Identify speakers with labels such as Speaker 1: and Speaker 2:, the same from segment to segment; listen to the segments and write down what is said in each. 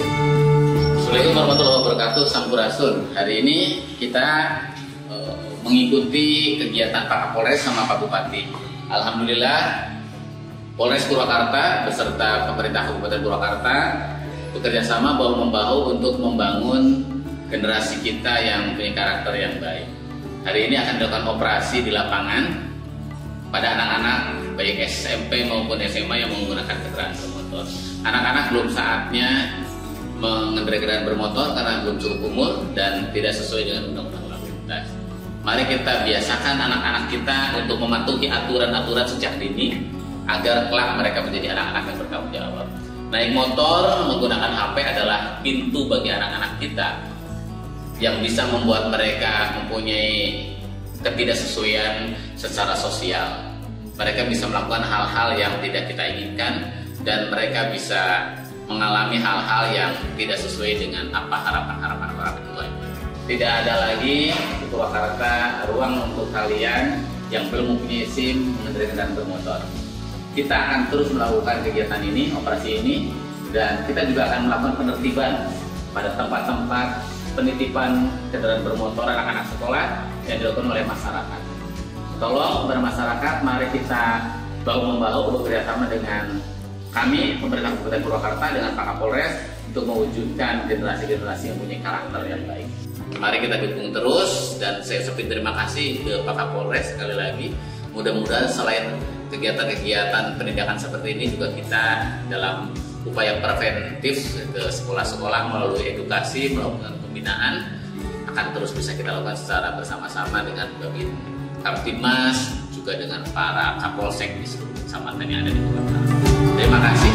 Speaker 1: Assalamualaikum warahmatullahi wabarakatuh. Sampurasun. Hari ini kita mengikuti kegiatan Pak Kapolres sama Pak Bupati. Alhamdulillah, Polres Purwakarta beserta pemerintah Kabupaten Purwakarta bekerja sama bahu-membahu untuk membangun generasi kita yang punya karakter yang baik. Hari ini akan dilakukan operasi di lapangan pada anak-anak baik SMP maupun SMA yang menggunakan kendaraan bermotor. Anak-anak belum saatnya mengendarai kendaraan bermotor karena belum cukup umur dan tidak sesuai dengan undang-undang lalu lintas. Mari kita biasakan anak-anak kita untuk mematuhi aturan-aturan sejak dini agar kelak mereka menjadi anak-anak yang bertanggung jawab. Naik motor menggunakan HP adalah pintu bagi anak-anak kita yang bisa membuat mereka mempunyai ketidaksesuaian secara sosial. Mereka bisa melakukan hal-hal yang tidak kita inginkan dan mereka bisa mengalami hal-hal yang tidak sesuai dengan apa harapan-harapan orang tua. Tidak ada lagi di Purwakarta ruang untuk kalian yang belum mempunyai SIM mengendarai kendaraan bermotor. Kita akan terus melakukan kegiatan ini, operasi ini, dan kita juga akan melakukan penertiban pada tempat-tempat penitipan kendaraan bermotor anak-anak sekolah yang dilakukan oleh masyarakat. Tolong kepada masyarakat, mari kita bahu-membahu bekerja sama dengan kami, pemerintah Kabupaten Purwakarta, dengan Pak Kapolres untuk mewujudkan generasi-generasi yang punya karakter yang baik. Mari kita dukung terus, dan saya ucapkan terima kasih ke Pak Kapolres sekali lagi. Mudah-mudahan selain kegiatan-kegiatan pendidikan seperti ini juga kita dalam upaya preventif ke sekolah-sekolah melalui edukasi, melakukan pembinaan akan terus bisa kita lakukan secara bersama-sama dengan Kamtibmas, juga dengan para Kapolsek di seluruh kecamatan yang ada di Purwakarta. Terima kasih.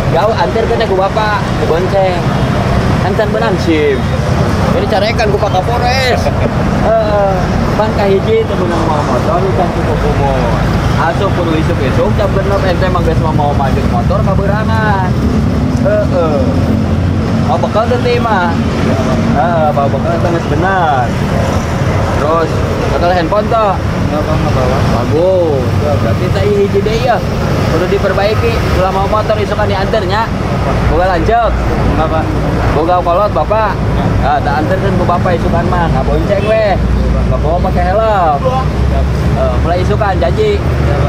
Speaker 2: Jauh antar kan aku bapak ke bonceng antar benang SIM jadi carekan ku Pak Kapolres ban kahiji itu benang mau motor kan cukup umur asup kudu isuk-isuk jam genep ente mah geus mau maju motor kaberangan mau bekal teh mah bawa bekal teh geus bener terus bakal handphone toh nggak bawa bagus berarti teh hiji deh ya udah diperbaiki setelah mau motor isukan diantarnya boga lanjut bapak boga kolot bapak tak antarkan ke bapak isukan mah nggak bonceng weh nggak bawa pakai helm mulai isukan janji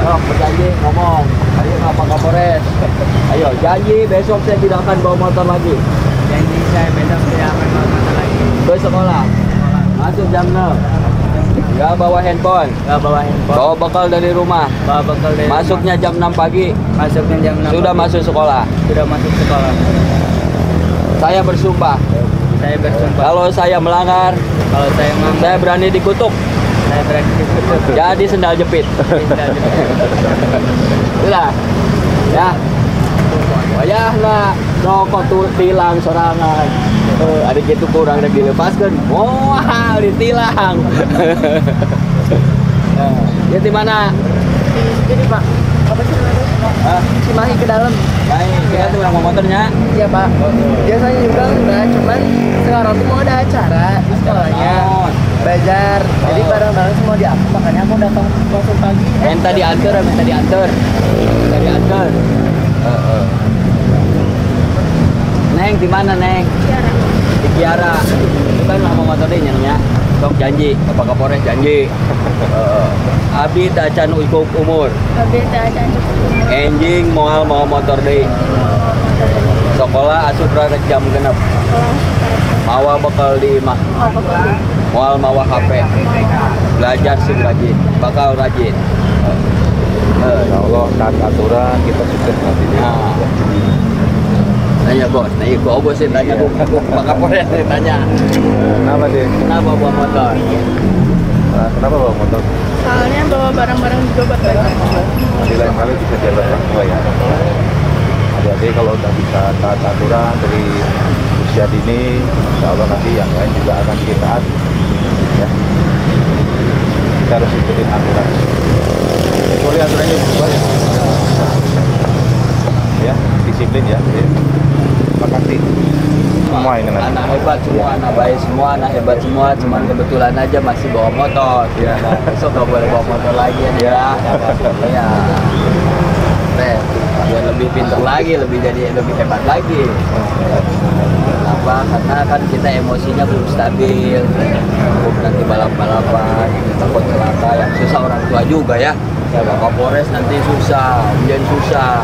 Speaker 2: berjanji ngomong ayo Pak Kapolres ayo janji besok saya tidak akan bawa motor lagi janji saya besok tidak akan bawa motor lagi ke sekolah masuk jam 6 Gak bawa handphone. Bawa bekal dari rumah. Masuknya jam 6 pagi. Sudah masuk sekolah. Saya bersumpah. Kalau saya melanggar, saya berani dikutuk. Jadi sendal jepit. Itulah. Ya. Wayahna rokok tuh tilang sorangan. Ada gitu kurang rek dilepaskan. Wah, ditilang. Ya di mana? Jadi Pak, apa sih namanya? Cimahi ke dalam. Baik, ya tuh yang mau motornya. Iya Pak. Biasanya juga enggak, cuman sekarang tuh mau ada acara di sekolahnya. Belajar. Jadi barang-barang semua diangkut, makanya aku datang langsung pagi. Minta diantar. Neng di mana Neng? Di Kiara. Itu kan nama motornya nyangnya. Sok janji, Bapak Kapolres janji. Abdi tak can cukup umur.
Speaker 3: Abdi tak can cukup umur.
Speaker 2: Enjing moal mau motor deui. Sekolah asup rek jam genep. Mawa bekal di imah. Moal mawa HP. Belajar sih rajin, bakal rajin.
Speaker 4: Insya Allah taat aturan kita sukses nantinya.
Speaker 2: Tanya bos, nah kok bos sih tanya Pak Kapolres tanya.
Speaker 4: Kenapa deh?
Speaker 2: Kenapa bawa motor?
Speaker 4: Kenapa bawa motor?
Speaker 3: Soalnya bawa barang-barang juga buat banyak.
Speaker 4: Di lain kali bisa jalan orang tua ya. Jadi kalau udah bisa taat aturan dari usia dini, insya Allah nanti yang lain juga akan kita taat. Ya. Kita harus ikutin aturan. Kecuali aturannya berubah ya. Ya, disiplin ya. Terima kasih. Semua ini nanti.
Speaker 2: Anak hebat semua, anak baik semua, anak hebat semua. Cuman kebetulan aja masih bawa motor. Ya. Besok nggak boleh bawa motor lagi ya. Ya. Biar lebih pintar lagi, lebih hebat lagi. Kenapa? Karena kan kita emosinya belum stabil. Nanti balap-balapan, takut celaka, yang susah orang tua juga ya. Ya Bapak Kapolres nanti susah, menjadi susah.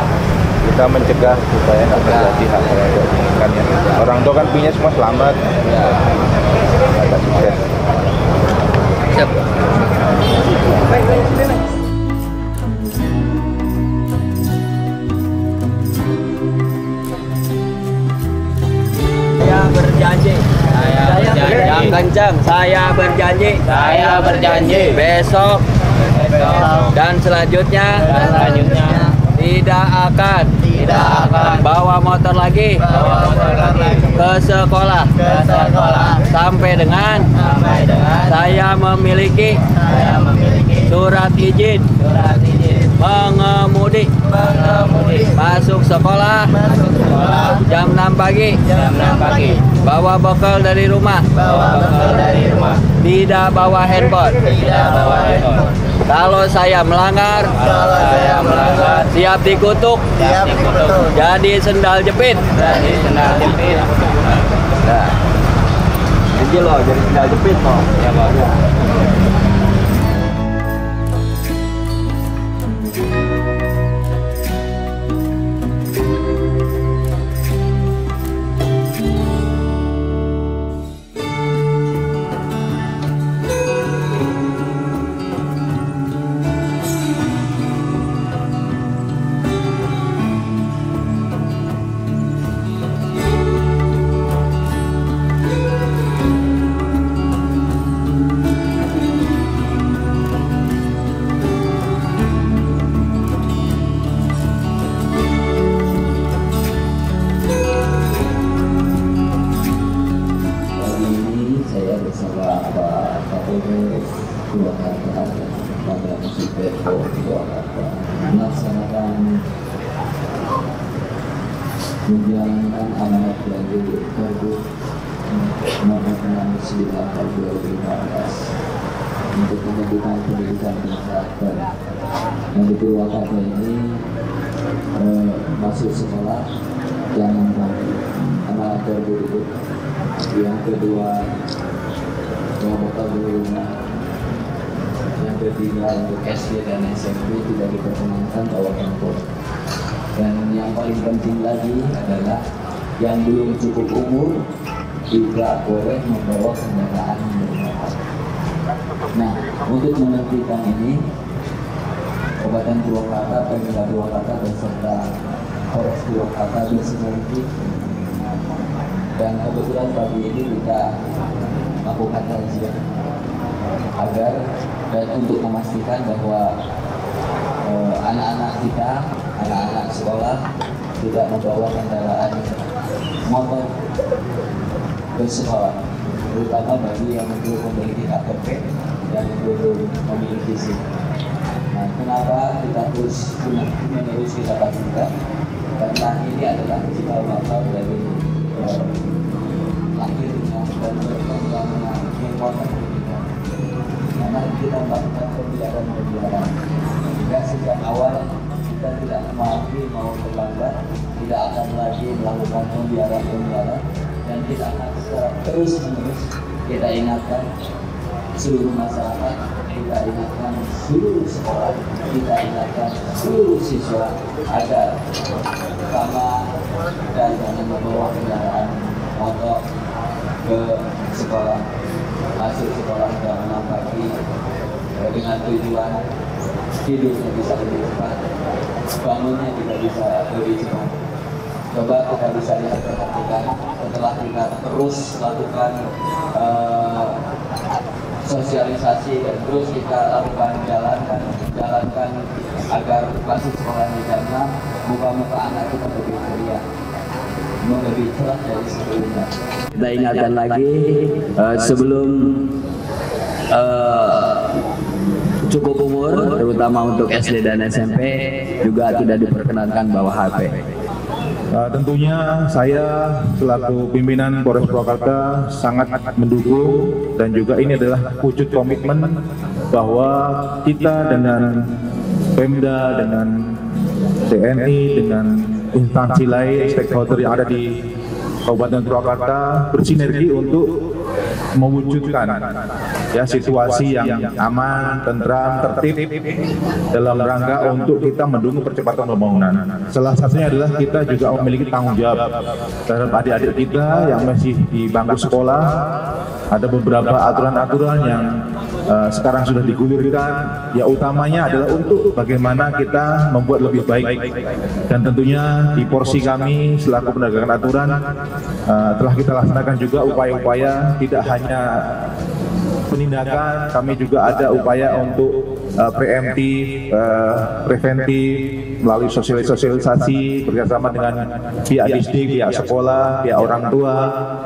Speaker 4: Kita mencegah supaya nggak terjadi hal-hal yang tidak diinginkan ya. Orang tua kan punya semua selamat.
Speaker 2: Ya.
Speaker 4: Kita sukses.
Speaker 2: Siap. Baik. Saya berjanji. Yang kencang. Saya berjanji. Besok. Dan selanjutnya. Tidak akan bawa motor lagi ke sekolah sampai dengan saya memiliki surat izin mengemudi masuk sekolah jam 6 pagi bawa bekal dari rumah tidak bawa handphone. Kalau saya melanggar, siap dikutuk. Jadi sendal jepit. Nah, jadi loh, jadi sendal jepit loh. Ya, Pak.
Speaker 5: Melaksanakan menjalankan amanat dari Pergub Nomor 69 Tahun 2015 untuk pembentukan pendidikan kesehatan. Yang di Purwakarta ini masuk sekolah jangan ragu karena terburu. Yang kedua bawa bekal dari rumah. Yang ketiga untuk SD dan SMP tidak diperkenankan bawa handphone. Dan yang paling penting lagi adalah yang belum cukup umur tidak boleh membawa kendaraan bermotor. Nah, untuk menentukan ini, Kabupaten Purwakarta, Pemda Purwakarta beserta Polres Purwakarta bersinergi, dan kebetulan pagi ini kita melakukan kajian agar dan untuk memastikan bahwa anak-anak kita, anak-anak sekolah tidak membawa kendaraan motor ke sekolah, terutama bagi yang belum memiliki KTP dan belum memiliki SIM. Nah, kenapa kita terus menerus kita lakukan? Karena ini adalah cikal bakal dari lahirnya dan berkembangnya informasi. Karena kita melakukan pembiaran sehingga sejak awal kita tidak mau terlambat, tidak akan lagi melakukan pembiaran dan kita akan secara terus menerus kita ingatkan seluruh masyarakat, kita ingatkan seluruh sekolah, kita ingatkan seluruh siswa agar utama dan jangan membawa kendaraan motor ke sekolah, masuk sekolah jam 6 pagi dengan tujuan tidurnya bisa lebih cepat, bangunnya juga bisa lebih cepat. Coba kita bisa lihat, perhatikan setelah kita terus lakukan sosialisasi dan terus kita lakukan jalankan agar masuk sekolahnya jam 6, muka-muka anak kita lebih ceria, lebih cerah dari sebelumnya.
Speaker 2: Kita ingatkan lagi sebelum cukup umur, terutama untuk SD dan SMP juga tidak diperkenankan bawa HP.
Speaker 4: Tentunya saya selaku pimpinan Polres Purwakarta sangat mendukung, dan juga ini adalah wujud komitmen bahwa kita dengan Pemda, dengan TNI, dengan instansi lain, stakeholder yang ada di Kabupaten Purwakarta bersinergi untuk mewujudkan situasi yang aman, tentram, tertib dalam rangka untuk kita mendukung percepatan pembangunan. Salah satunya adalah kita juga memiliki tanggung jawab terhadap adik-adik kita yang masih di bangku sekolah. Ada beberapa aturan-aturan yang sekarang sudah digulirkan, ya utamanya adalah untuk bagaimana kita membuat lebih baik. Dan tentunya di porsi kami selaku penegakan aturan telah kita laksanakan juga upaya-upaya, tidak hanya penindakan, kami juga ada upaya untuk preemptif, preventif melalui sosialisasi bekerjasama dengan pihak distrik, pihak sekolah, pihak orang tua.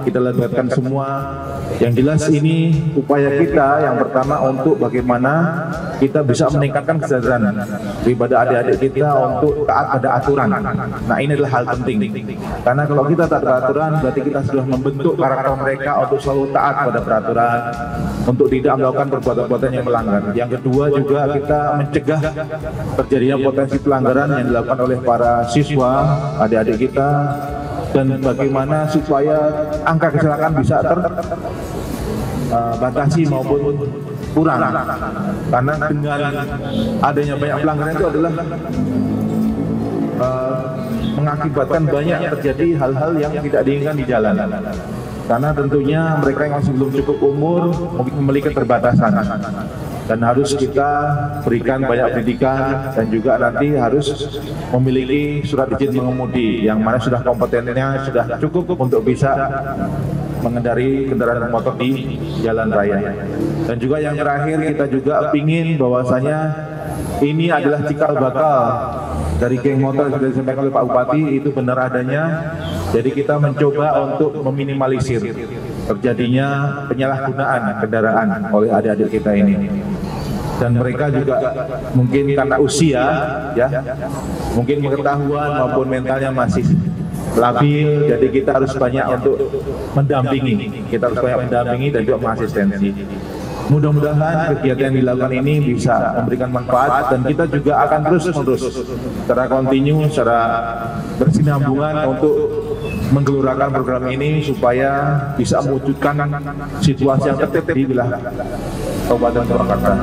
Speaker 4: Kita libatkan semua. Yang jelas ini upaya kita yang pertama untuk bagaimana kita bisa meningkatkan kesadaran daripada adik-adik kita untuk taat pada aturan. Nah, ini adalah hal penting, karena kalau kita taat pada aturan berarti kita sudah membentuk karakter mereka untuk selalu taat pada peraturan, untuk tidak melakukan perbuatan-perbuatan yang melanggar. Yang kedua juga kita mencegah terjadinya potensi pelanggaran yang dilakukan oleh para siswa, adik-adik kita, dan bagaimana supaya angka kecelakaan bisa terbatasi maupun kurang. Karena dengan adanya banyak pelanggaran itu adalah mengakibatkan banyak terjadi hal-hal yang tidak diinginkan di jalan. Karena tentunya mereka yang masih belum cukup umur mungkin memiliki keterbatasan, dan harus kita berikan banyak pendidikan, dan juga nanti harus memiliki surat izin mengemudi yang mana sudah kompetennya sudah cukup untuk bisa mengendari kendaraan motor di jalan raya. Dan juga yang terakhir, kita juga ingin bahwasanya ini adalah cikal bakal dari geng motor yang sudah disampaikan oleh Pak Bupati, itu benar adanya. Jadi kita mencoba untuk meminimalisir terjadinya penyalahgunaan kendaraan oleh adik-adik kita ini. Dan mereka juga mungkin karena usia, mungkin pengetahuan maupun mentalnya masih labil, jadi kita harus banyak untuk mendampingi. Kita harus banyak mendampingi dan juga mengasistensi. Mudah-mudahan kegiatan yang dilakukan ini bisa memberikan manfaat, dan kita juga akan terus-menerus secara kontinu, secara bersinambungan untuk menggelurakan program ini supaya bisa mewujudkan situasi yang tertib di wilayah Kabupaten Purwakarta.